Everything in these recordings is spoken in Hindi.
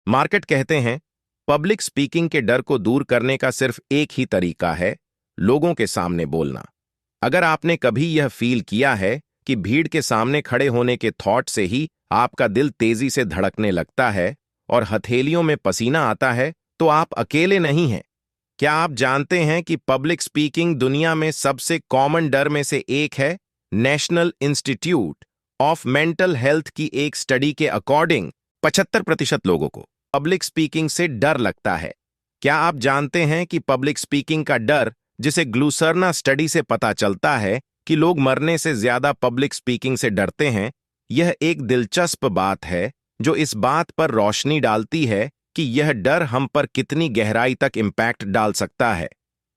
मार्केट कहते हैं पब्लिक स्पीकिंग के डर को दूर करने का सिर्फ एक ही तरीका है, लोगों के सामने बोलना। अगर आपने कभी यह फील किया है कि भीड़ के सामने खड़े होने के थॉट से ही आपका दिल तेजी से धड़कने लगता है और हथेलियों में पसीना आता है, तो आप अकेले नहीं हैं। क्या आप जानते हैं कि पब्लिक स्पीकिंग दुनिया में सबसे कॉमन डर में से एक है? National institute of mental health की एक स्टडी के अकॉर्डिंग 75% लोगों को पब्लिक स्पीकिंग से डर लगता है। क्या आप जानते हैं कि पब्लिक स्पीकिंग का डर, जिसे ग्लूसर्ना स्टडी से पता चलता है कि लोग मरने से ज्यादा पब्लिक स्पीकिंग से डरते हैं, यह एक दिलचस्प बात है जो इस बात पर रोशनी डालती है कि यह डर हम पर कितनी गहराई तक इम्पैक्ट डाल सकता है।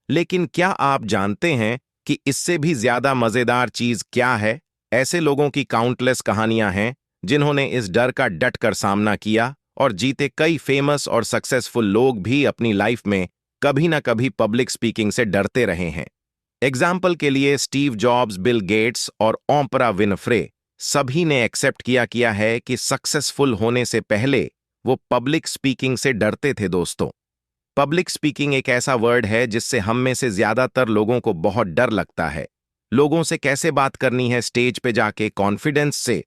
लेकिन क्या आप जानते हैं कि इससे भी ज्यादा मजेदार चीज क्या है? ऐसे लोगों की काउंटलेस कहानियां हैं जिन्होंने इस डर का डट कर सामना किया और जीते। कई फेमस और सक्सेसफुल लोग भी अपनी लाइफ में कभी ना कभी पब्लिक स्पीकिंग से डरते रहे हैं। एग्जाम्पल के लिए स्टीव जॉब्स, बिल गेट्स और ओपरा विनफ्रे, सभी ने एक्सेप्ट किया है कि सक्सेसफुल होने से पहले वो पब्लिक स्पीकिंग से डरते थे। दोस्तों, पब्लिक स्पीकिंग एक ऐसा वर्ड है जिससे हम में से ज्यादातर लोगों को बहुत डर लगता है। लोगों से कैसे बात करनी है, स्टेज पे जाके कॉन्फिडेंस से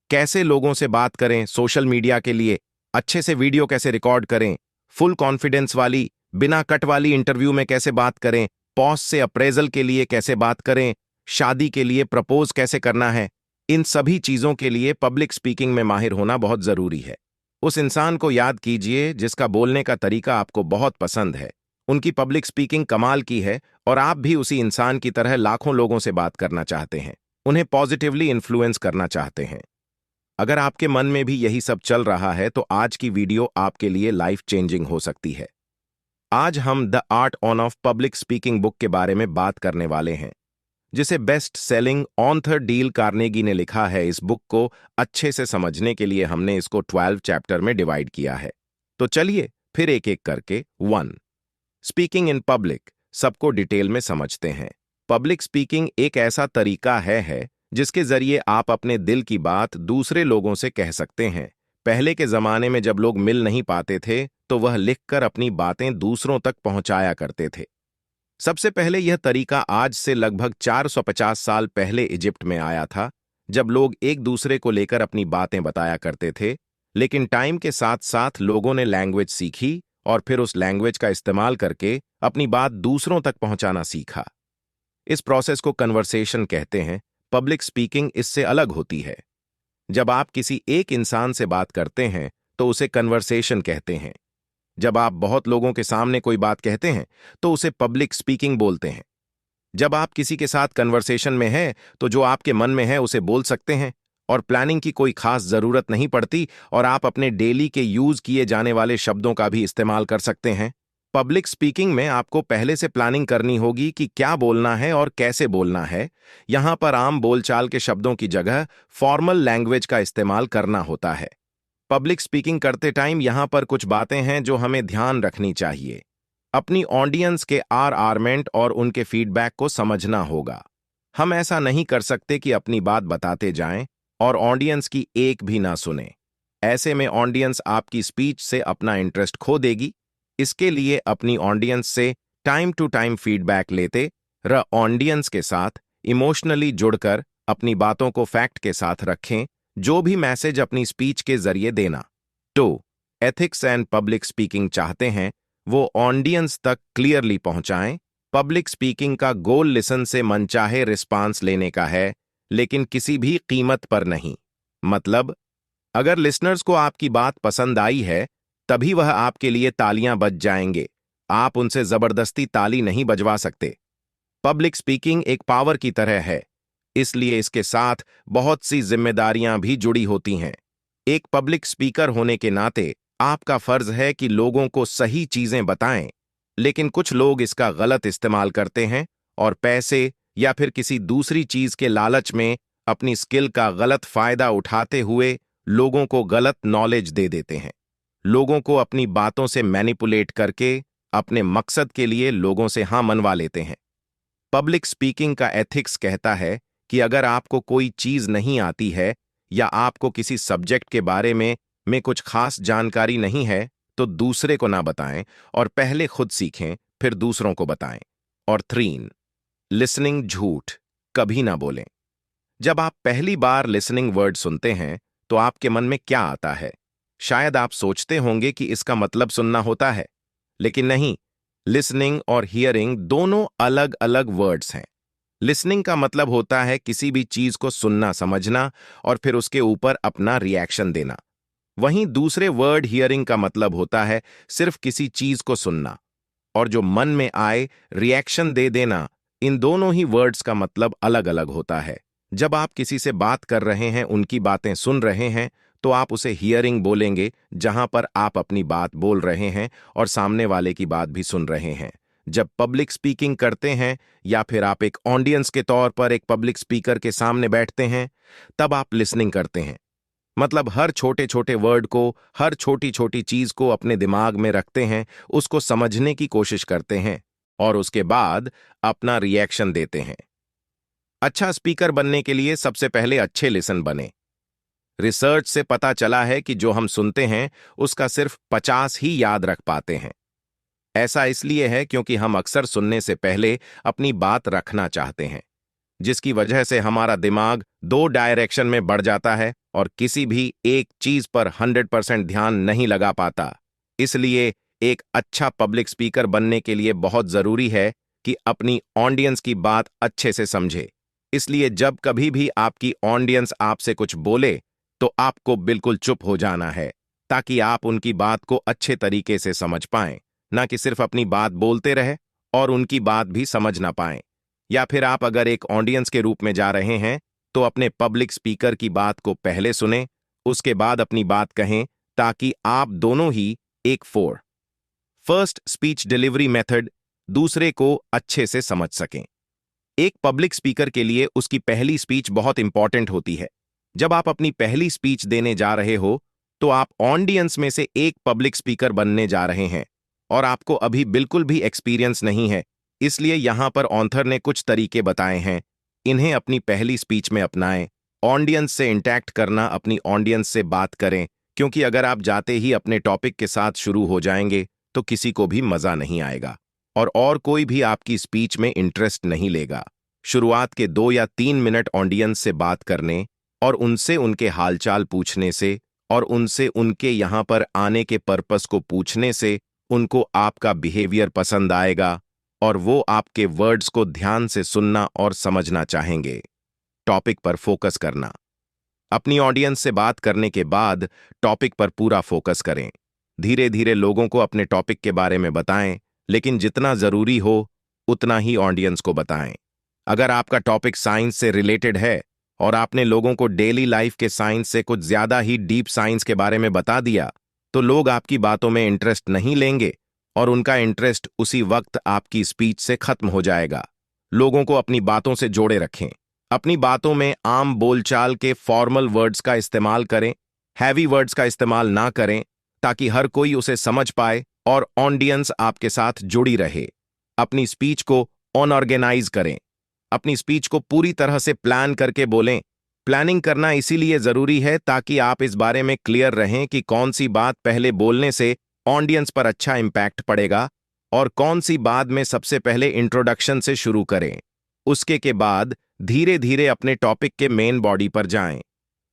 कैसे लोगों से बात करें, सोशल मीडिया के लिए अच्छे से वीडियो कैसे रिकॉर्ड करें, फुल कॉन्फिडेंस वाली बिना कट वाली इंटरव्यू में कैसे बात करें, पॉज से अप्रेजल के लिए कैसे बात करें, शादी के लिए प्रपोज कैसे करना है। इन सभी चीजों के लिए पब्लिक स्पीकिंग में माहिर होना बहुत जरूरी है। उस इंसान को याद कीजिए जिसका बोलने का तरीका आपको बहुत पसंद है। उनकी पब्लिक स्पीकिंग कमाल की है और आप भी उसी इंसान की तरह लाखों लोगों से बात करना चाहते हैं, उन्हें पॉजिटिवली इन्फ्लुएंस करना चाहते हैं। अगर आपके मन में भी यही सब चल रहा है तो आज की वीडियो आपके लिए लाइफ चेंजिंग हो सकती है। आज हम the art of public speaking book के बारे में बात करने वाले हैं, जिसे best selling author deal Carnegie ने लिखा है। इस बुक को अच्छे से समझने के लिए हमने इसको 12 चैप्टर में डिवाइड किया है। तो चलिए फिर एक एक करके 1 स्पीकिंग इन पब्लिक सबको डिटेल में समझते हैं। पब्लिक स्पीकिंग एक ऐसा तरीका है जिसके जरिए आप अपने दिल की बात दूसरे लोगों से कह सकते हैं। पहले के जमाने में जब लोग मिल नहीं पाते थे तो वह लिखकर अपनी बातें दूसरों तक पहुंचाया करते थे। सबसे पहले यह तरीका आज से लगभग 450 साल पहले इजिप्ट में आया था, जब लोग एक दूसरे को लेकर अपनी बातें बताया करते थे। लेकिन टाइम के साथ साथ लोगों ने लैंग्वेज सीखी और फिर उस लैंग्वेज का इस्तेमाल करके अपनी बात दूसरों तक पहुंचाना सीखा। इस प्रोसेस को कन्वर्सेशन कहते हैं। पब्लिक स्पीकिंग इससे अलग होती है। जब आप किसी एक इंसान से बात करते हैं तो उसे कन्वर्सेशन कहते हैं। जब आप बहुत लोगों के सामने कोई बात कहते हैं तो उसे पब्लिक स्पीकिंग बोलते हैं। जब आप किसी के साथ कन्वर्सेशन में हैं तो जो आपके मन में है उसे बोल सकते हैं और प्लानिंग की कोई खास जरूरत नहीं पड़ती और आप अपने डेली के यूज किए जाने वाले शब्दों का भी इस्तेमाल कर सकते हैं। पब्लिक स्पीकिंग में आपको पहले से प्लानिंग करनी होगी कि क्या बोलना है और कैसे बोलना है। यहां पर आम बोलचाल के शब्दों की जगह फॉर्मल लैंग्वेज का इस्तेमाल करना होता है। पब्लिक स्पीकिंग करते टाइम यहां पर कुछ बातें हैं जो हमें ध्यान रखनी चाहिए। अपनी ऑडियंस के आर्गुमेंट और उनके फीडबैक को समझना होगा। हम ऐसा नहीं कर सकते कि अपनी बात बताते जाएं और ऑडियंस की एक भी ना सुने। ऐसे में ऑडियंस आपकी स्पीच से अपना इंटरेस्ट खो देगी। इसके लिए अपनी ऑडियंस से टाइम टू टाइम फीडबैक लेते ऑडियंस के साथ इमोशनली जुड़कर अपनी बातों को फैक्ट के साथ रखें। जो भी मैसेज अपनी स्पीच के जरिए देना तो एथिक्स एंड पब्लिक स्पीकिंग चाहते हैं वो ऑडियंस तक क्लियरली पहुंचाएं। पब्लिक स्पीकिंग का गोल लिसन से मनचाहे रिस्पांस लेने का है, लेकिन किसी भी कीमत पर नहीं। मतलब, अगर लिसनर्स को आपकी बात पसंद आई है तभी वह आपके लिए तालियां बज जाएंगे। आप उनसे जबरदस्ती ताली नहीं बजवा सकते। पब्लिक स्पीकिंग एक पावर की तरह है, इसलिए इसके साथ बहुत सी जिम्मेदारियां भी जुड़ी होती हैं। एक पब्लिक स्पीकर होने के नाते आपका फर्ज है कि लोगों को सही चीजें बताएं, लेकिन कुछ लोग इसका गलत इस्तेमाल करते हैं और पैसे या फिर किसी दूसरी चीज के लालच में अपनी स्किल का गलत फायदा उठाते हुए लोगों को गलत नॉलेज दे देते हैं। लोगों को अपनी बातों से मैनिपुलेट करके अपने मकसद के लिए लोगों से हाँ मनवा लेते हैं। पब्लिक स्पीकिंग का एथिक्स कहता है कि अगर आपको कोई चीज नहीं आती है या आपको किसी सब्जेक्ट के बारे में में कुछ खास जानकारी नहीं है तो दूसरे को ना बताएं और पहले खुद सीखें, फिर दूसरों को बताएं। और 3, लिसनिंग झूठ कभी ना बोलें। जब आप पहली बार लिसनिंग वर्ड सुनते हैं तो आपके मन में क्या आता है? शायद आप सोचते होंगे कि इसका मतलब सुनना होता है, लेकिन नहीं। लिसनिंग और हियरिंग दोनों अलग अलग वर्ड्स हैं। लिसनिंग का मतलब होता है किसी भी चीज को सुनना, समझना और फिर उसके ऊपर अपना रिएक्शन देना। वहीं दूसरे वर्ड हियरिंग का मतलब होता है सिर्फ किसी चीज को सुनना और जो मन में आए रिएक्शन दे देना। इन दोनों ही वर्ड्स का मतलब अलग अलग होता है। जब आप किसी से बात कर रहे हैं, उनकी बातें सुन रहे हैं, तो आप उसे हियरिंग बोलेंगे, जहां पर आप अपनी बात बोल रहे हैं और सामने वाले की बात भी सुन रहे हैं। जब पब्लिक स्पीकिंग करते हैं या फिर आप एक ऑडियंस के तौर पर एक पब्लिक स्पीकर के सामने बैठते हैं, तब आप लिसनिंग करते हैं। मतलब हर छोटे छोटे वर्ड को, हर छोटी छोटी चीज को अपने दिमाग में रखते हैं, उसको समझने की कोशिश करते हैं और उसके बाद अपना रिएक्शन देते हैं। अच्छा स्पीकर बनने के लिए सबसे पहले अच्छे लिसन बने। रिसर्च से पता चला है कि जो हम सुनते हैं उसका सिर्फ 50 ही याद रख पाते हैं। ऐसा इसलिए है क्योंकि हम अक्सर सुनने से पहले अपनी बात रखना चाहते हैं, जिसकी वजह से हमारा दिमाग 2 डायरेक्शन में बढ़ जाता है और किसी भी एक चीज पर 100% ध्यान नहीं लगा पाता। इसलिए एक अच्छा पब्लिक स्पीकर बनने के लिए बहुत जरूरी है कि अपनी ऑडियंस की बात अच्छे से समझे। इसलिए जब कभी भी आपकी ऑडियंस आपसे कुछ बोले तो आपको बिल्कुल चुप हो जाना है, ताकि आप उनकी बात को अच्छे तरीके से समझ पाएं, ना कि सिर्फ अपनी बात बोलते रहे और उनकी बात भी समझ ना पाएं। या फिर आप अगर एक ऑडियंस के रूप में जा रहे हैं तो अपने पब्लिक स्पीकर की बात को पहले सुने, उसके बाद अपनी बात कहें, ताकि आप दोनों ही एक फर्स्ट स्पीच डिलीवरी मेथड दूसरे को अच्छे से समझ सकें। एक पब्लिक स्पीकर के लिए उसकी पहली स्पीच बहुत इंपॉर्टेंट होती है। जब आप अपनी पहली स्पीच देने जा रहे हो तो आप ऑडियंस में से एक पब्लिक स्पीकर बनने जा रहे हैं और आपको अभी बिल्कुल भी एक्सपीरियंस नहीं है। इसलिए यहां पर ऑथर ने कुछ तरीके बताए हैं, इन्हें अपनी पहली स्पीच में अपनाएं। ऑडियंस से इंटैक्ट करना, अपनी ऑडियंस से बात करें, क्योंकि अगर आप जाते ही अपने टॉपिक के साथ शुरू हो जाएंगे तो किसी को भी मजा नहीं आएगा और कोई भी आपकी स्पीच में इंटरेस्ट नहीं लेगा। शुरुआत के 2 या 3 मिनट ऑडियंस से बात करने और उनसे उनके हालचाल पूछने से और उनसे उनके यहाँ पर आने के पर्पस को पूछने से उनको आपका बिहेवियर पसंद आएगा और वो आपके वर्ड्स को ध्यान से सुनना और समझना चाहेंगे। टॉपिक पर फोकस करना। अपनी ऑडियंस से बात करने के बाद टॉपिक पर पूरा फोकस करें। धीरे धीरे लोगों को अपने टॉपिक के बारे में बताएं, लेकिन जितना जरूरी हो उतना ही ऑडियंस को बताएं। अगर आपका टॉपिक साइंस से रिलेटेड है और आपने लोगों को डेली लाइफ के साइंस से कुछ ज्यादा ही डीप साइंस के बारे में बता दिया, तो लोग आपकी बातों में इंटरेस्ट नहीं लेंगे और उनका इंटरेस्ट उसी वक्त आपकी स्पीच से खत्म हो जाएगा। लोगों को अपनी बातों से जोड़े रखें। अपनी बातों में आम बोलचाल के फॉर्मल वर्ड्स का इस्तेमाल करें, हैवी वर्ड्स का इस्तेमाल ना करें, ताकि हर कोई उसे समझ पाए और ऑडियंस आपके साथ जुड़ी रहे। अपनी स्पीच को अनऑर्गेनाइज करें। अपनी स्पीच को पूरी तरह से प्लान करके बोलें। प्लानिंग करना इसीलिए जरूरी है ताकि आप इस बारे में क्लियर रहें कि कौन सी बात पहले बोलने से ऑडियंस पर अच्छा इंपैक्ट पड़ेगा और कौन सी बाद में सबसे पहले इंट्रोडक्शन से शुरू करें। उसके के बाद धीरे धीरे अपने टॉपिक के मेन बॉडी पर जाएं।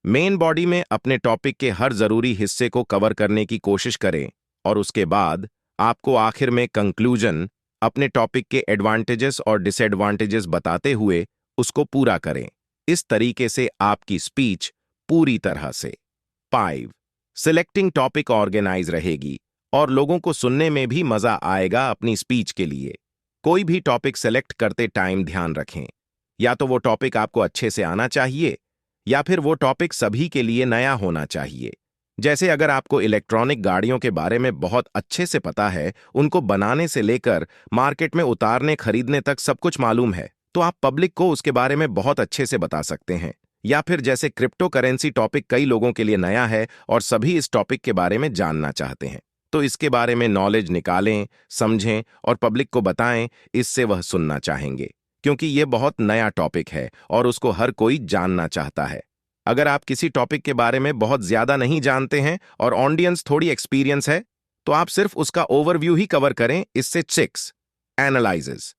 मेन बॉडी में अपने टॉपिक के हर जरूरी हिस्से को कवर करने की कोशिश करें और उसके बाद आपको आखिर में कंक्लूजन, अपने टॉपिक के एडवांटेजेस और डिसएडवांटेजेस बताते हुए उसको पूरा करें। इस तरीके से आपकी स्पीच पूरी तरह से 5 सिलेक्टिंग टॉपिक ऑर्गेनाइज रहेगी और लोगों को सुनने में भी मजा आएगा। अपनी स्पीच के लिए कोई भी टॉपिक सेलेक्ट करते टाइम ध्यान रखें, या तो वो टॉपिक आपको अच्छे से आना चाहिए या फिर वो टॉपिक सभी के लिए नया होना चाहिए। जैसे अगर आपको इलेक्ट्रॉनिक गाड़ियों के बारे में बहुत अच्छे से पता है, उनको बनाने से लेकर मार्केट में उतारने खरीदने तक सब कुछ मालूम है, तो आप पब्लिक को उसके बारे में बहुत अच्छे से बता सकते हैं। या फिर जैसे क्रिप्टो करेंसी टॉपिक कई लोगों के लिए नया है और सभी इस टॉपिक के बारे में जानना चाहते हैं, तो इसके बारे में नॉलेज निकालें, समझें और पब्लिक को बताएं। इससे वह सुनना चाहेंगे, क्योंकि ये बहुत नया टॉपिक है और उसको हर कोई जानना चाहता है। अगर आप किसी टॉपिक के बारे में बहुत ज्यादा नहीं जानते हैं और ऑडियंस थोड़ी एक्सपीरियंस है, तो आप सिर्फ उसका ओवरव्यू ही कवर करें। इससे 6 एनालाइजेस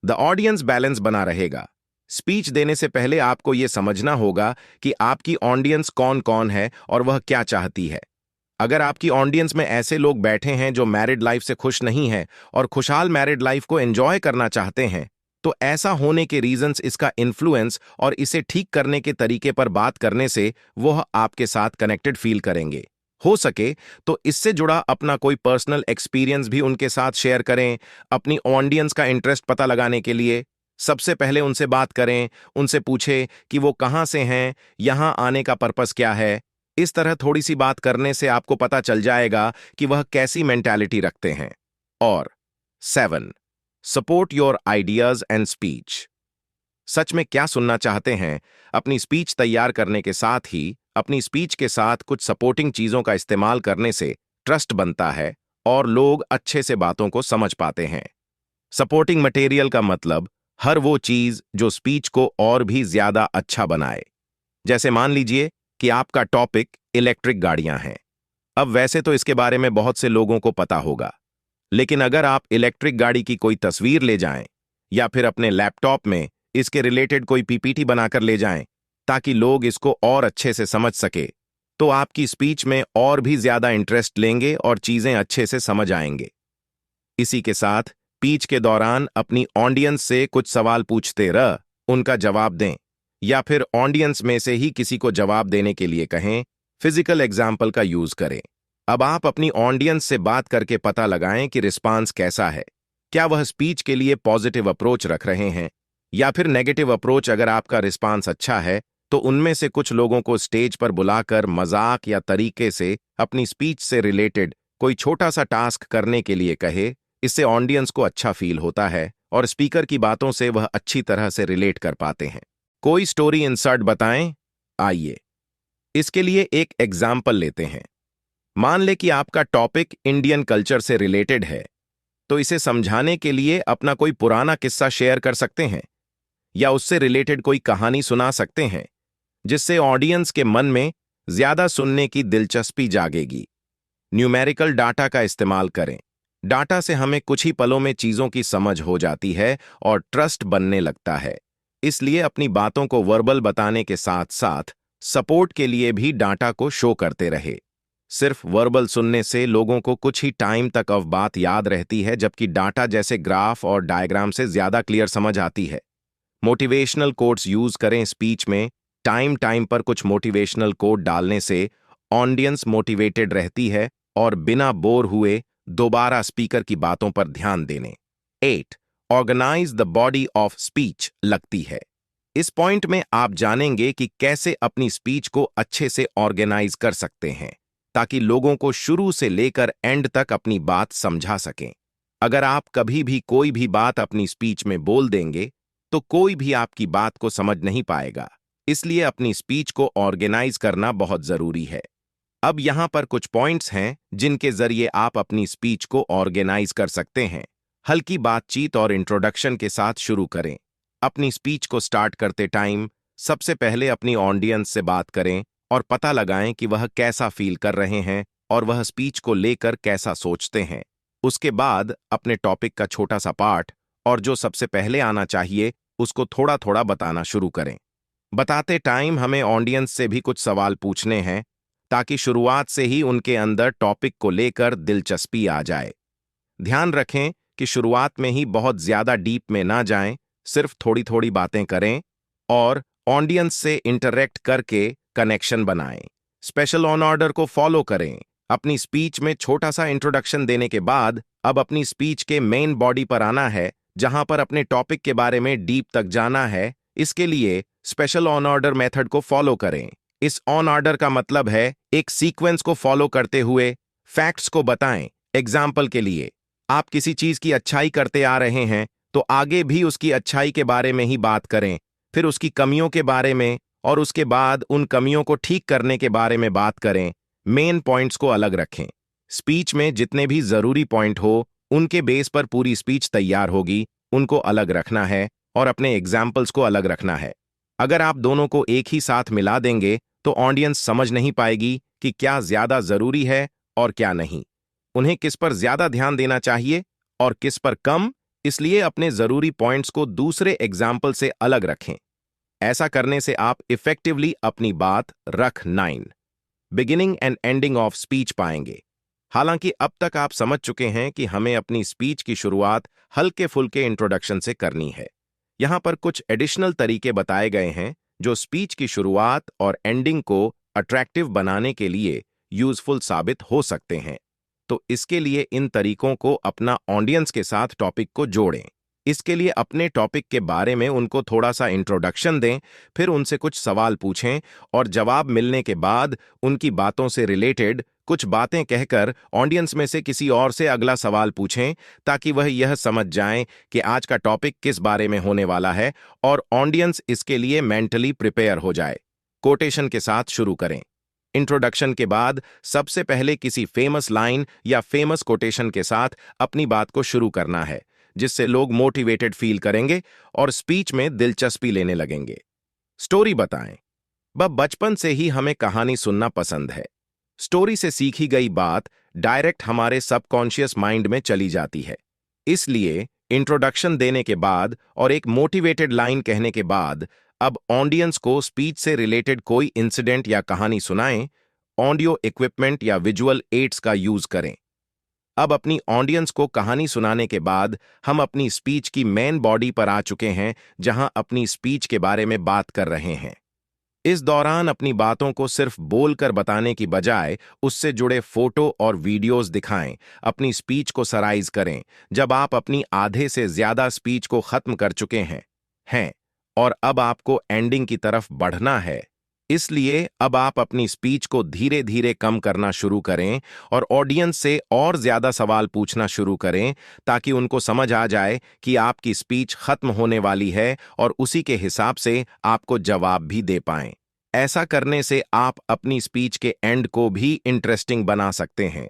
द ऑडियंस बैलेंस बना रहेगा। स्पीच देने से पहले आपको यह समझना होगा कि आपकी ऑडियंस कौन कौन है और वह क्या चाहती है। अगर आपकी ऑडियंस में ऐसे लोग बैठे हैं जो मैरिड लाइफ से खुश नहीं हैं और खुशहाल मैरिड लाइफ को एंजॉय करना चाहते हैं, तो ऐसा होने के रीजंस, इसका इन्फ्लुएंस और इसे ठीक करने के तरीके पर बात करने से वह आपके साथ कनेक्टेड फील करेंगे। हो सके तो इससे जुड़ा अपना कोई पर्सनल एक्सपीरियंस भी उनके साथ शेयर करें। अपनी ऑडियंस का इंटरेस्ट पता लगाने के लिए सबसे पहले उनसे बात करें, उनसे पूछें कि वो कहाँ से हैं, यहाँ आने का पर्पस क्या है। इस तरह थोड़ी सी बात करने से आपको पता चल जाएगा कि वह कैसी मेंटालिटी रखते हैं। और 7 support your ideas and speech. सच में क्या सुनना चाहते हैं? अपनी स्पीच तैयार करने के साथ ही अपनी स्पीच के साथ कुछ सपोर्टिंग चीजों का इस्तेमाल करने से ट्रस्ट बनता है और लोग अच्छे से बातों को समझ पाते हैं। सपोर्टिंग मटेरियल का मतलब हर वो चीज जो स्पीच को और भी ज्यादा अच्छा बनाए। जैसे मान लीजिए कि आपका टॉपिक इलेक्ट्रिक गाड़ियां हैं। अब वैसे तो इसके बारे में बहुत से लोगों को पता होगा, लेकिन अगर आप इलेक्ट्रिक गाड़ी की कोई तस्वीर ले जाएं या फिर अपने लैपटॉप में इसके रिलेटेड कोई पीपीटी बनाकर ले जाएं ताकि लोग इसको और अच्छे से समझ सके, तो आपकी स्पीच में और भी ज्यादा इंटरेस्ट लेंगे और चीजें अच्छे से समझ आएंगे। इसी के साथ स्पीच के दौरान अपनी ऑडियंस से कुछ सवाल पूछते रह, उनका जवाब दें, या फिर ऑडियंस में से ही किसी को जवाब देने के लिए कहें। फिजिकल एग्जाम्पल का यूज करें। अब आप अपनी ऑडियंस से बात करके पता लगाएं कि रिस्पांस कैसा है। क्या वह स्पीच के लिए पॉजिटिव अप्रोच रख रहे हैं या फिर नेगेटिव अप्रोच। अगर आपका रिस्पांस अच्छा है तो उनमें से कुछ लोगों को स्टेज पर बुलाकर मजाक या तरीके से अपनी स्पीच से रिलेटेड कोई छोटा सा टास्क करने के लिए कहे। इससे ऑडियंस को अच्छा फील होता है और स्पीकर की बातों से वह अच्छी तरह से रिलेट कर पाते हैं। कोई स्टोरी इंसर्ट बताएं। आइए इसके लिए एक एग्जाम्पल लेते हैं। मान ले कि आपका टॉपिक इंडियन कल्चर से रिलेटेड है, तो इसे समझाने के लिए अपना कोई पुराना किस्सा शेयर कर सकते हैं या उससे रिलेटेड कोई कहानी सुना सकते हैं, जिससे ऑडियंस के मन में ज्यादा सुनने की दिलचस्पी जागेगी। न्यूमेरिकल डाटा का इस्तेमाल करें। डाटा से हमें कुछ ही पलों में चीजों की समझ हो जाती है और ट्रस्ट बनने लगता है। इसलिए अपनी बातों को वर्बल बताने के साथ साथ सपोर्ट के लिए भी डाटा को शो करते रहे। सिर्फ वर्बल सुनने से लोगों को कुछ ही टाइम तक अब बात याद रहती है, जबकि डाटा जैसे ग्राफ और डायग्राम से ज्यादा क्लियर समझ आती है। मोटिवेशनल कोट्स यूज करें स्पीच में। टाइम टाइम पर कुछ मोटिवेशनल कोट डालने से ऑडियंस मोटिवेटेड रहती है और बिना बोर हुए दोबारा स्पीकर की बातों पर ध्यान देने। 8 organise the body of speech लगती है। इस पॉइंट में आप जानेंगे कि कैसे अपनी स्पीच को अच्छे से ऑर्गेनाइज कर सकते हैं ताकि लोगों को शुरू से लेकर एंड तक अपनी बात समझा सकें। अगर आप कभी भी कोई भी बात अपनी स्पीच में बोल देंगे तो कोई भी आपकी बात को समझ नहीं पाएगा। इसलिए अपनी स्पीच को ऑर्गेनाइज करना बहुत जरूरी है। अब यहां पर कुछ पॉइंट्स हैं जिनके जरिए आप अपनी स्पीच को ऑर्गेनाइज कर सकते हैं। हल्की बातचीत और इंट्रोडक्शन के साथ शुरू करें। अपनी स्पीच को स्टार्ट करते टाइम सबसे पहले अपनी ऑडियंस से बात करें और पता लगाएं कि वह कैसा फील कर रहे हैं और वह स्पीच को लेकर कैसा सोचते हैं। उसके बाद अपने टॉपिक का छोटा सा पार्ट और जो सबसे पहले आना चाहिए उसको थोड़ा थोड़ा बताना शुरू करें। बताते टाइम हमें ऑडियंस से भी कुछ सवाल पूछने हैं ताकि शुरुआत से ही उनके अंदर टॉपिक को लेकर दिलचस्पी आ जाए। ध्यान रखें कि शुरुआत में ही बहुत ज्यादा डीप में ना जाएं, सिर्फ थोड़ी थोड़ी बातें करें और ऑडियंस से इंटरेक्ट करके कनेक्शन बनाएं। स्पेशल ऑन ऑर्डर को फॉलो करें। अपनी स्पीच में छोटा सा इंट्रोडक्शन देने के बाद अब अपनी स्पीच के मेन बॉडी पर आना है, जहां पर अपने टॉपिक के बारे में डीप तक जाना है। इसके लिए स्पेशल ऑन ऑर्डर मेथड को फॉलो करें। इस ऑन ऑर्डर का मतलब है एक सीक्वेंस को फॉलो करते हुए फैक्ट्स को बताएं। एग्जाम्पल के लिए, आप किसी चीज की अच्छाई करते आ रहे हैं तो आगे भी उसकी अच्छाई के बारे में ही बात करें, फिर उसकी कमियों के बारे में और उसके बाद उन कमियों को ठीक करने के बारे में बात करें। मेन पॉइंट्स को अलग रखें। स्पीच में जितने भी जरूरी पॉइंट हो उनके बेस पर पूरी स्पीच तैयार होगी, उनको अलग रखना है और अपने एग्जाम्पल्स को अलग रखना है। अगर आप दोनों को एक ही साथ मिला देंगे तो ऑडियंस समझ नहीं पाएगी कि क्या ज्यादा जरूरी है और क्या नहीं। उन्हें किस पर ज्यादा ध्यान देना चाहिए और किस पर कम, इसलिए अपने जरूरी पॉइंट्स को दूसरे एग्जाम्पल से अलग रखें। ऐसा करने से आप इफेक्टिवली अपनी बात रख 9 beginning and ending of speech पाएंगे। हालांकि अब तक आप समझ चुके हैं कि हमें अपनी स्पीच की शुरुआत हल्के फुल्के इंट्रोडक्शन से करनी है। यहां पर कुछ एडिशनल तरीके बताए गए हैं जो स्पीच की शुरुआत और एंडिंग को अट्रैक्टिव बनाने के लिए यूजफुल साबित हो सकते हैं। तो इसके लिए इन तरीकों को अपना ऑडियंस के साथ टॉपिक को जोड़ें। इसके लिए अपने टॉपिक के बारे में उनको थोड़ा सा इंट्रोडक्शन दें, फिर उनसे कुछ सवाल पूछें और जवाब मिलने के बाद उनकी बातों से रिलेटेड कुछ बातें कहकर ऑडियंस में से किसी और से अगला सवाल पूछें, ताकि वह यह समझ जाएं कि आज का टॉपिक किस बारे में होने वाला है और ऑडियंस इसके लिए मेंटली प्रिपेयर हो जाए। कोटेशन के साथ शुरू करें। इंट्रोडक्शन के बाद सबसे पहले किसी फेमस लाइन या फेमस कोटेशन के साथ अपनी बात को शुरू करना है, जिससे लोग मोटिवेटेड फील करेंगे और स्पीच में दिलचस्पी लेने लगेंगे। स्टोरी बताएं। बचपन से ही हमें कहानी सुनना पसंद है। स्टोरी से सीखी गई बात डायरेक्ट हमारे सबकॉन्शियस माइंड में चली जाती है। इसलिए इंट्रोडक्शन देने के बाद और एक मोटिवेटेड लाइन कहने के बाद अब ऑडियंस को स्पीच से रिलेटेड कोई इंसिडेंट या कहानी सुनाएं। ऑडियो इक्विपमेंट या विजुअल एड्स का यूज करें। अब अपनी ऑडियंस को कहानी सुनाने के बाद हम अपनी स्पीच की मेन बॉडी पर आ चुके हैं, जहां अपनी स्पीच के बारे में बात कर रहे हैं। इस दौरान अपनी बातों को सिर्फ बोलकर बताने की बजाय उससे जुड़े फोटो और वीडियोस दिखाएं। अपनी स्पीच को सराइज करें। जब आप अपनी आधे से ज्यादा स्पीच को खत्म कर चुके हैं और अब आपको एंडिंग की तरफ बढ़ना है, इसलिए अब आप अपनी स्पीच को धीरे धीरे कम करना शुरू करें और ऑडियंस से और ज्यादा सवाल पूछना शुरू करें, ताकि उनको समझ आ जाए कि आपकी स्पीच खत्म होने वाली है और उसी के हिसाब से आपको जवाब भी दे पाएं। ऐसा करने से आप अपनी स्पीच के एंड को भी इंटरेस्टिंग बना सकते हैं।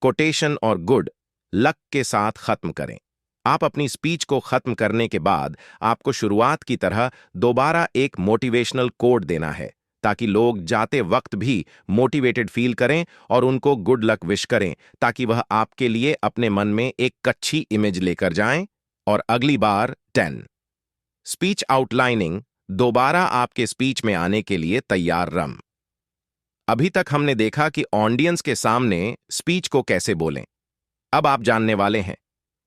कोटेशन और गुड लक के साथ खत्म करें। आप अपनी स्पीच को खत्म करने के बाद आपको शुरुआत की तरह दोबारा एक मोटिवेशनल कोट देना है, ताकि लोग जाते वक्त भी मोटिवेटेड फील करें और उनको गुड लक विश करें, ताकि वह आपके लिए अपने मन में एक अच्छी इमेज लेकर जाएं। और अगली बार 10 स्पीच आउटलाइनिंग दोबारा आपके स्पीच में आने के लिए तैयार रम। अभी तक हमने देखा कि ऑडियंस के सामने स्पीच को कैसे बोलें। अब आप जानने वाले हैं,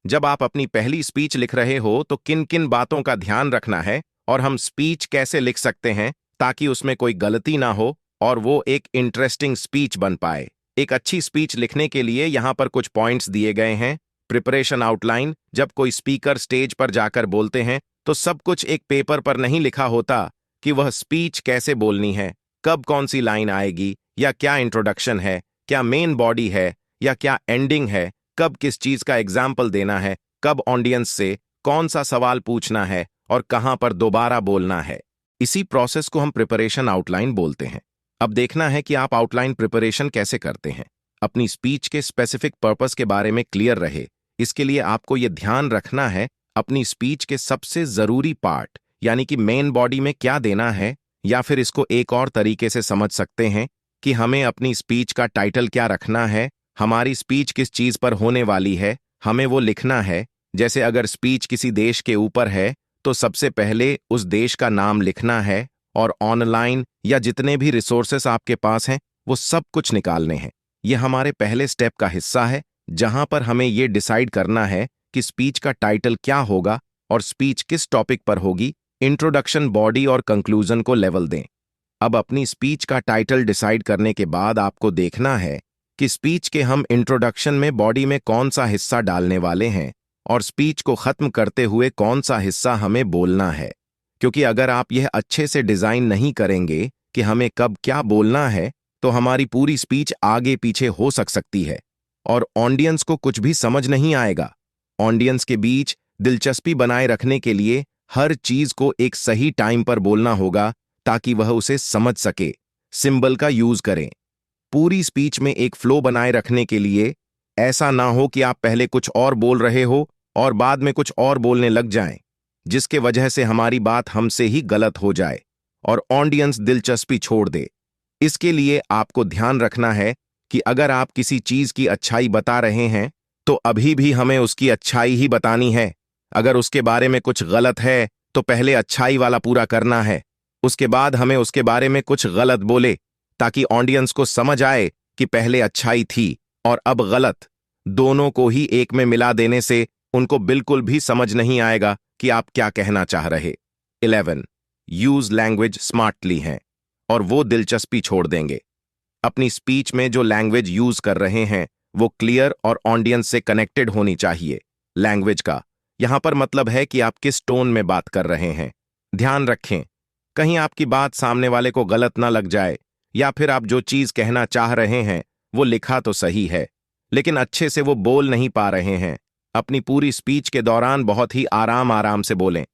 जब आप अपनी पहली स्पीच लिख रहे हो तो किन किन बातों का ध्यान रखना है और हम स्पीच कैसे लिख सकते हैं ताकि उसमें कोई गलती ना हो और वो एक इंटरेस्टिंग स्पीच बन पाए। एक अच्छी स्पीच लिखने के लिए यहां पर कुछ पॉइंट्स दिए गए हैं। Preparation outline. जब कोई स्पीकर स्टेज पर जाकर बोलते हैं तो सब कुछ एक पेपर पर नहीं लिखा होता कि वह स्पीच कैसे बोलनी है, कब कौन सी लाइन आएगी, या क्या इंट्रोडक्शन है, क्या मेन बॉडी है, या क्या एंडिंग है, कब किस चीज का एग्जाम्पल देना है, कब ऑडियंस से कौन सा सवाल पूछना है और कहां पर दोबारा बोलना है। इसी प्रोसेस को हम प्रिपरेशन आउटलाइन बोलते हैं। अब देखना है कि आप आउटलाइन प्रिपरेशन कैसे करते हैं। अपनी स्पीच के स्पेसिफिक पर्पस के बारे में क्लियर रहे। इसके लिए आपको यह ध्यान रखना है अपनी स्पीच के सबसे जरूरी पार्ट यानी कि मेन बॉडी में क्या देना है, या फिर इसको एक और तरीके से समझ सकते हैं कि हमें अपनी स्पीच का टाइटल क्या रखना है, हमारी स्पीच किस चीज पर होने वाली है, हमें वो लिखना है। जैसे अगर स्पीच किसी देश के ऊपर है तो सबसे पहले उस देश का नाम लिखना है और ऑनलाइन या जितने भी रिसोर्सेस आपके पास हैं वो सब कुछ निकालने हैं। यह हमारे पहले स्टेप का हिस्सा है, जहां पर हमें ये डिसाइड करना है कि स्पीच का टाइटल क्या होगा और स्पीच किस टॉपिक पर होगी। इंट्रोडक्शन, बॉडी और कंक्लूजन को लेवल दें। अब अपनी स्पीच का टाइटल डिसाइड करने के बाद आपको देखना है कि स्पीच के हम इंट्रोडक्शन में बॉडी में कौन सा हिस्सा डालने वाले हैं और स्पीच को खत्म करते हुए कौन सा हिस्सा हमें बोलना है। क्योंकि अगर आप यह अच्छे से डिजाइन नहीं करेंगे कि हमें कब क्या बोलना है, तो हमारी पूरी स्पीच आगे पीछे हो सकती है और ऑडियंस को कुछ भी समझ नहीं आएगा। ऑडियंस के बीच दिलचस्पी बनाए रखने के लिए हर चीज को एक सही टाइम पर बोलना होगा ताकि वह उसे समझ सके। सिंबल का यूज करें। पूरी स्पीच में एक फ्लो बनाए रखने के लिए ऐसा ना हो कि आप पहले कुछ और बोल रहे हो और बाद में कुछ और बोलने लग जाएं, जिसके वजह से हमारी बात हमसे ही गलत हो जाए और ऑडियंस दिलचस्पी छोड़ दे। इसके लिए आपको ध्यान रखना है कि अगर आप किसी चीज की अच्छाई बता रहे हैं तो अभी भी हमें उसकी अच्छाई ही बतानी है। अगर उसके बारे में कुछ गलत है तो पहले अच्छाई वाला पूरा करना है, उसके बाद हमें उसके बारे में कुछ गलत बोले, ताकि ऑडियंस को समझ आए कि पहले अच्छाई थी और अब गलत। दोनों को ही एक में मिला देने से उनको बिल्कुल भी समझ नहीं आएगा कि आप क्या कहना चाह रहे। 11. यूज लैंग्वेज स्मार्टली हैं और वो दिलचस्पी छोड़ देंगे। अपनी स्पीच में जो लैंग्वेज यूज कर रहे हैं वो क्लियर और ऑडियंस से कनेक्टेड होनी चाहिए। लैंग्वेज का यहां पर मतलब है कि आप किस टोन में बात कर रहे हैं। ध्यान रखें कहीं आपकी बात सामने वाले को गलत ना लग जाए, या फिर आप जो चीज कहना चाह रहे हैं वो लिखा तो सही है लेकिन अच्छे से वो बोल नहीं पा रहे हैं। अपनी पूरी स्पीच के दौरान बहुत ही आराम आराम से बोलें।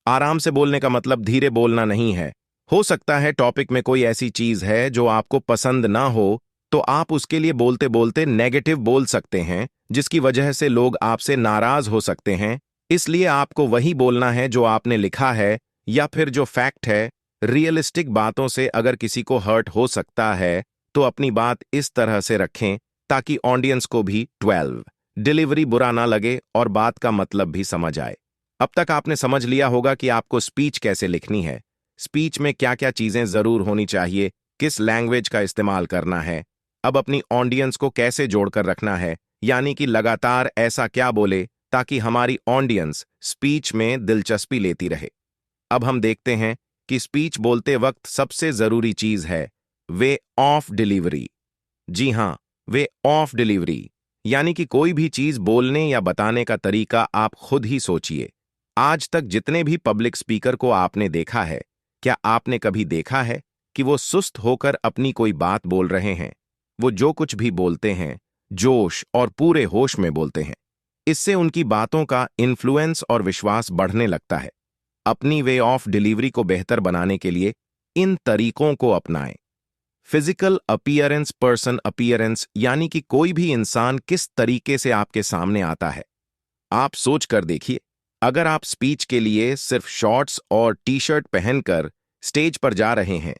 आराम से बोलने का मतलब धीरे बोलना नहीं है। हो सकता है टॉपिक में कोई ऐसी चीज है जो आपको पसंद ना हो तो आप उसके लिए बोलते बोलते नेगेटिव बोल सकते हैं, जिसकी वजह से लोग आपसे नाराज हो सकते हैं। इसलिए आपको वही बोलना है जो आपने लिखा है या फिर जो फैक्ट है। रियलिस्टिक बातों से अगर किसी को हर्ट हो सकता है तो अपनी बात इस तरह से रखें ताकि ऑडियंस को भी 12 डिलीवरी बुरा ना लगे और बात का मतलब भी समझ आए। अब तक आपने समझ लिया होगा कि आपको स्पीच कैसे लिखनी है, स्पीच में क्या क्या चीजें जरूर होनी चाहिए, किस लैंग्वेज का इस्तेमाल करना है। अब अपनी ऑडियंस को कैसे जोड़कर रखना है, यानी कि लगातार ऐसा क्या बोले ताकि हमारी ऑडियंस स्पीच में दिलचस्पी लेती रहे। अब हम देखते हैं कि स्पीच बोलते वक्त सबसे जरूरी चीज है वे ऑफ डिलीवरी। जी हां, वे ऑफ डिलीवरी, यानी कि कोई भी चीज बोलने या बताने का तरीका आप खुद ही सोचिए। आज तक जितने भी पब्लिक स्पीकर को आपने देखा है, क्या आपने कभी देखा है कि वो सुस्त होकर अपनी कोई बात बोल रहे हैं? वो जो कुछ भी बोलते हैं जोश और पूरे होश में बोलते हैं। इससे उनकी बातों का इन्फ्लुएंस और विश्वास बढ़ने लगता है। अपनी वे ऑफ डिलीवरी को बेहतर बनाने के लिए इन तरीकों को अपनाएं। फिजिकल अपीयरेंस, पर्सन अपीयरेंस, यानी कि कोई भी इंसान किस तरीके से आपके सामने आता है। आप सोच कर देखिए, अगर आप स्पीच के लिए सिर्फ शॉर्ट्स और टी शर्ट पहनकर स्टेज पर जा रहे हैं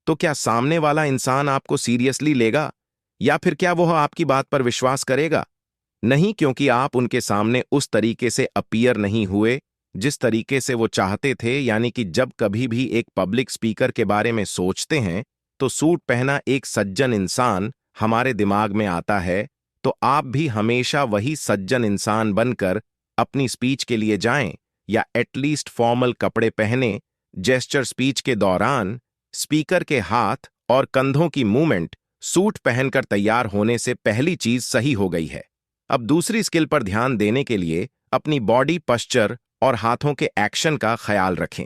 तो क्या सामने वाला इंसान आपको सीरियसली लेगा, या फिर क्या वह आपकी बात पर विश्वास करेगा? नहीं, क्योंकि आप उनके सामने उस तरीके से अपीयर नहीं हुए जिस तरीके से वो चाहते थे। यानी कि जब कभी भी एक पब्लिक स्पीकर के बारे में सोचते हैं तो सूट पहना एक सज्जन इंसान हमारे दिमाग में आता है। तो आप भी हमेशा वही सज्जन इंसान बनकर अपनी स्पीच के लिए जाएं, या एटलीस्ट फॉर्मल कपड़े पहने। जेस्चर स्पीच के दौरान स्पीकर के हाथ और कंधों की मूवमेंट सूट पहनकर तैयार होने से पहली चीज सही हो गई है। अब दूसरी स्किल पर ध्यान देने के लिए अपनी बॉडी पस्चर और हाथों के एक्शन का ख्याल रखें।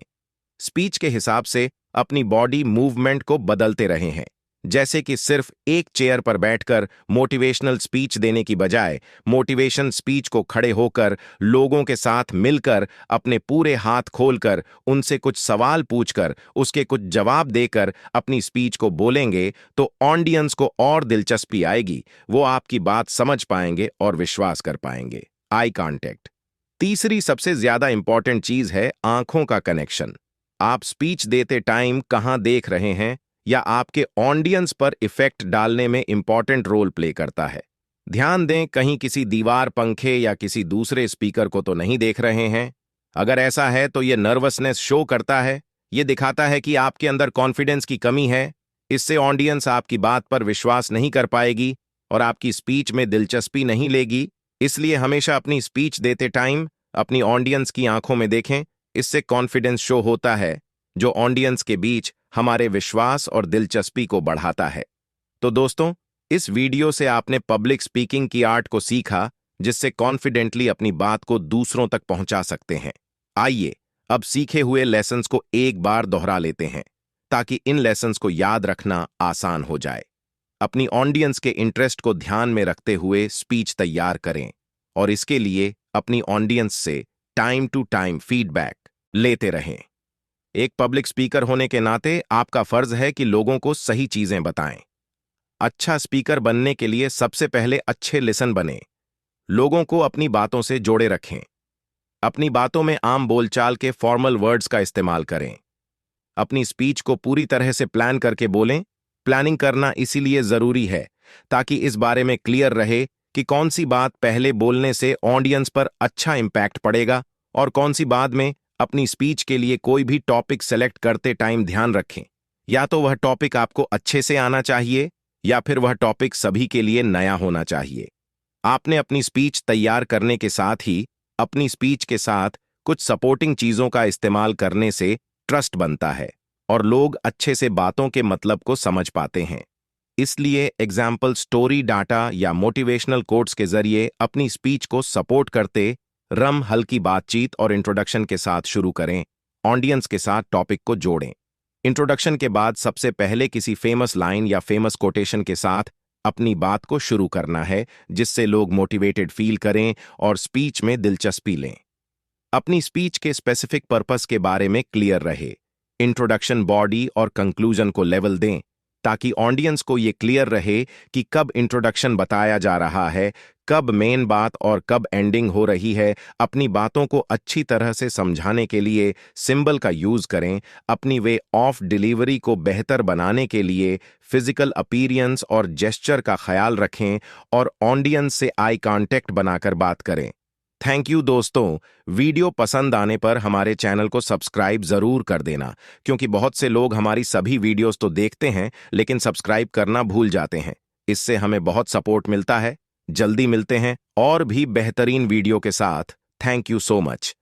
स्पीच के हिसाब से अपनी बॉडी मूवमेंट को बदलते रहे हैं, जैसे कि सिर्फ एक चेयर पर बैठकर मोटिवेशनल स्पीच देने की बजाय मोटिवेशन स्पीच को खड़े होकर लोगों के साथ मिलकर अपने पूरे हाथ खोलकर उनसे कुछ सवाल पूछकर उसके कुछ जवाब देकर अपनी स्पीच को बोलेंगे तो ऑडियंस को और दिलचस्पी आएगी। वो आपकी बात समझ पाएंगे और विश्वास कर पाएंगे। आई कांटेक्ट तीसरी सबसे ज्यादा इंपॉर्टेंट चीज है, आंखों का कनेक्शन। आप स्पीच देते टाइम कहां देख रहे हैं या आपके ऑडियंस पर इफेक्ट डालने में इंपॉर्टेंट रोल प्ले करता है। ध्यान दें कहीं किसी दीवार, पंखे या किसी दूसरे स्पीकर को तो नहीं देख रहे हैं। अगर ऐसा है तो यह नर्वसनेस शो करता है। यह दिखाता है कि आपके अंदर कॉन्फिडेंस की कमी है। इससे ऑडियंस आपकी बात पर विश्वास नहीं कर पाएगी और आपकी स्पीच में दिलचस्पी नहीं लेगी। इसलिए हमेशा अपनी स्पीच देते टाइम अपनी ऑडियंस की आंखों में देखें। इससे कॉन्फिडेंस शो होता है जो ऑडियंस के बीच हमारे विश्वास और दिलचस्पी को बढ़ाता है। तो दोस्तों, इस वीडियो से आपने पब्लिक स्पीकिंग की आर्ट को सीखा, जिससे कॉन्फिडेंटली अपनी बात को दूसरों तक पहुंचा सकते हैं। आइए अब सीखे हुए लेसन्स को एक बार दोहरा लेते हैं ताकि इन लेसन्स को याद रखना आसान हो जाए। अपनी ऑडियंस के इंटरेस्ट को ध्यान में रखते हुए स्पीच तैयार करें और इसके लिए अपनी ऑडियंस से टाइम टू टाइम फीडबैक लेते रहें। एक पब्लिक स्पीकर होने के नाते आपका फर्ज है कि लोगों को सही चीजें बताएं। अच्छा स्पीकर बनने के लिए सबसे पहले अच्छे लिसन बने। लोगों को अपनी बातों से जोड़े रखें। अपनी बातों में आम बोलचाल के फॉर्मल वर्ड्स का इस्तेमाल करें। अपनी स्पीच को पूरी तरह से प्लान करके बोलें प्लानिंग करना इसीलिए जरूरी है ताकि इस बारे में क्लियर रहे कि कौन सी बात पहले बोलने से ऑडियंस पर अच्छा इम्पैक्ट पड़ेगा और कौन सी बाद में। अपनी स्पीच के लिए कोई भी टॉपिक सेलेक्ट करते टाइम ध्यान रखें, या तो वह टॉपिक आपको अच्छे से आना चाहिए या फिर वह टॉपिक सभी के लिए नया होना चाहिए। आपने अपनी स्पीच तैयार करने के साथ ही अपनी स्पीच के साथ कुछ सपोर्टिंग चीजों का इस्तेमाल करने से ट्रस्ट बनता है और लोग अच्छे से बातों के मतलब को समझ पाते हैं। इसलिए एग्जाम्पल, स्टोरी, डाटा या मोटिवेशनल कोट्स के जरिए अपनी स्पीच को सपोर्ट करते हल्की बातचीत और इंट्रोडक्शन के साथ शुरू करें। ऑडियंस के साथ टॉपिक को जोड़ें। इंट्रोडक्शन के बाद सबसे पहले किसी फेमस लाइन या फेमस कोटेशन के साथ अपनी बात को शुरू करना है, जिससे लोग मोटिवेटेड फील करें और स्पीच में दिलचस्पी लें। अपनी स्पीच के स्पेसिफिक पर्पस के बारे में क्लियर रहे। इंट्रोडक्शन, बॉडी और कंक्लूजन को लेवल दें ताकि ऑडियंस को यह क्लियर रहे कि कब इंट्रोडक्शन बताया जा रहा है, कब मेन बात और कब एंडिंग हो रही है। अपनी बातों को अच्छी तरह से समझाने के लिए सिंबल का यूज करें। अपनी वे ऑफ डिलीवरी को बेहतर बनाने के लिए फिजिकल अपीयरेंस और जेस्चर का ख्याल रखें और ऑडियंस से आई कांटेक्ट बनाकर बात करें। थैंक यू दोस्तों, वीडियो पसंद आने पर हमारे चैनल को सब्सक्राइब जरूर कर देना, क्योंकि बहुत से लोग हमारी सभी वीडियोस तो देखते हैं लेकिन सब्सक्राइब करना भूल जाते हैं। इससे हमें बहुत सपोर्ट मिलता है। जल्दी मिलते हैं और भी बेहतरीन वीडियो के साथ। Thank you so much.